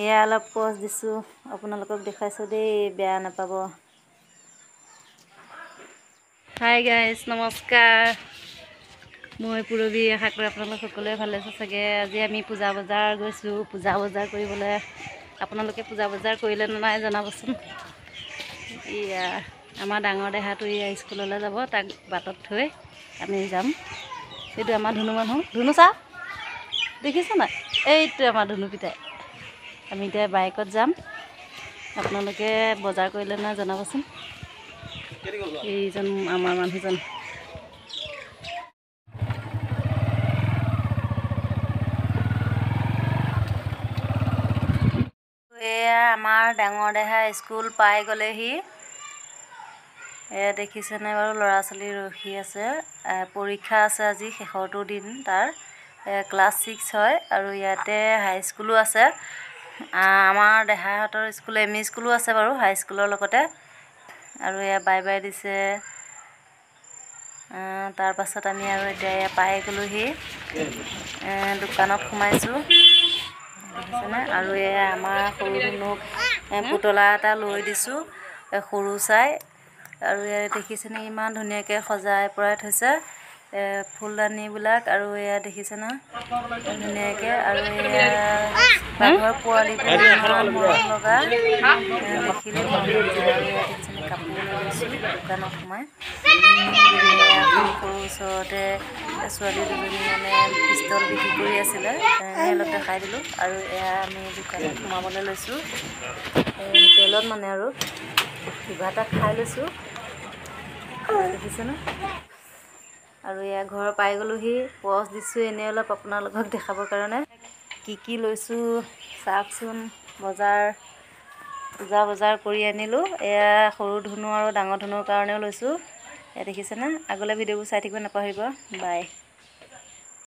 এয়া অলপ পজ দিছোঁ, আপোনালোকক দেখাইছোঁ দেই, বেয়া নাপাব। হাই গাইজ, নমস্কাৰ। মই পূৰবী, আশা কৰোঁ আপোনালোক সকলোৱে ভালে আছে চাগে। আজি আমি পূজা বজাৰ গৈছোঁ, পূজা বজাৰ কৰিবলৈ। আপোনালোকে পূজা বজাৰ কৰিলে নে নাই জনাবচোন। এয়া আমাৰ ডাঙৰ দেহাটো এয়া স্কুললৈ যাব, তাক বাটত থৈ আমি যাম। এইটো আমাৰ ধুনু মানুহ, ধুনু চা দেখিছ নাই, এইটো আমাৰ ধুনু পিতাই। আমি এতিয়া বাইকত যাম, আপোনালোকে বজাৰ কৰিলে নাই জনাবচোন। এইজন আমাৰ মানুহজন। এয়া আমাৰ ডাঙৰ দেহা স্কুল পাই গ'লেহি। এয়া দেখিছেনে বাৰু, ল'ৰা ছোৱালী ৰখি আছে। পৰীক্ষা আছে আজি, শেষৰটো দিন তাৰ। ক্লাছ 6 হয় আৰু ইয়াতে হাইস্কুলো আছে। আমাৰ দেহাহঁতৰ স্কুল এম ই স্কুলো আছে বাৰু, হাইস্কুলৰ লগতে। আৰু এয়া বাই বাই দিছে। তাৰ পাছত আমি আৰু এতিয়া এয়া পাই গ'লোহি, দোকানত সোমাইছোঁ দেখিছেনে। আৰু এয়া আমাৰ সৰু ধুনুক পুতলা এটা লৈ দিছোঁ, সৰু চাই। আৰু এয়া দেখিছেনে ইমান ধুনীয়াকৈ সজাই পৰাই থৈছে ফুলদানিবিলাক। আৰু এয়া দেখিছে ন ধুনীয়াকৈ। আৰু এয়া বাঘৰ পোৱালিবোৰ ইমান মৰম লগা, দেখিলেই মৰম লাগি যায়। আৰু এয়া দেখিছেনে কাপোৰলৈ লৈছোঁ দোকানত সোমাই। এয়া সৰু সৰু ওচৰতে ছোৱালী দুজনী মানে পিষ্টল বিক্ৰী কৰি আছিলে, এনেই অলপ দেখাই দিলোঁ। আৰু এয়া আমি দোকানত সোমাবলৈ লৈছোঁ, হোটেলত মানে। আৰু কিবা এটা খাই লৈছোঁ, দেখিছেনে। আৰু এয়া ঘৰ পাই গ'লোহি, পজ দিছোঁ এনেই অলপ আপোনালোকক দেখাবৰ কাৰণে। কি লৈছোঁ চাওকচোন। পূজা বজাৰ কৰি আনিলোঁ। এয়া সৰু ধুনু আৰু ডাঙৰ ধুনুৰ কাৰণেও লৈছোঁ। এয়া দেখিছেনে। আগলৈ ভিডিঅ'বোৰ চাই থাকিব নাপাহৰিব। বাই।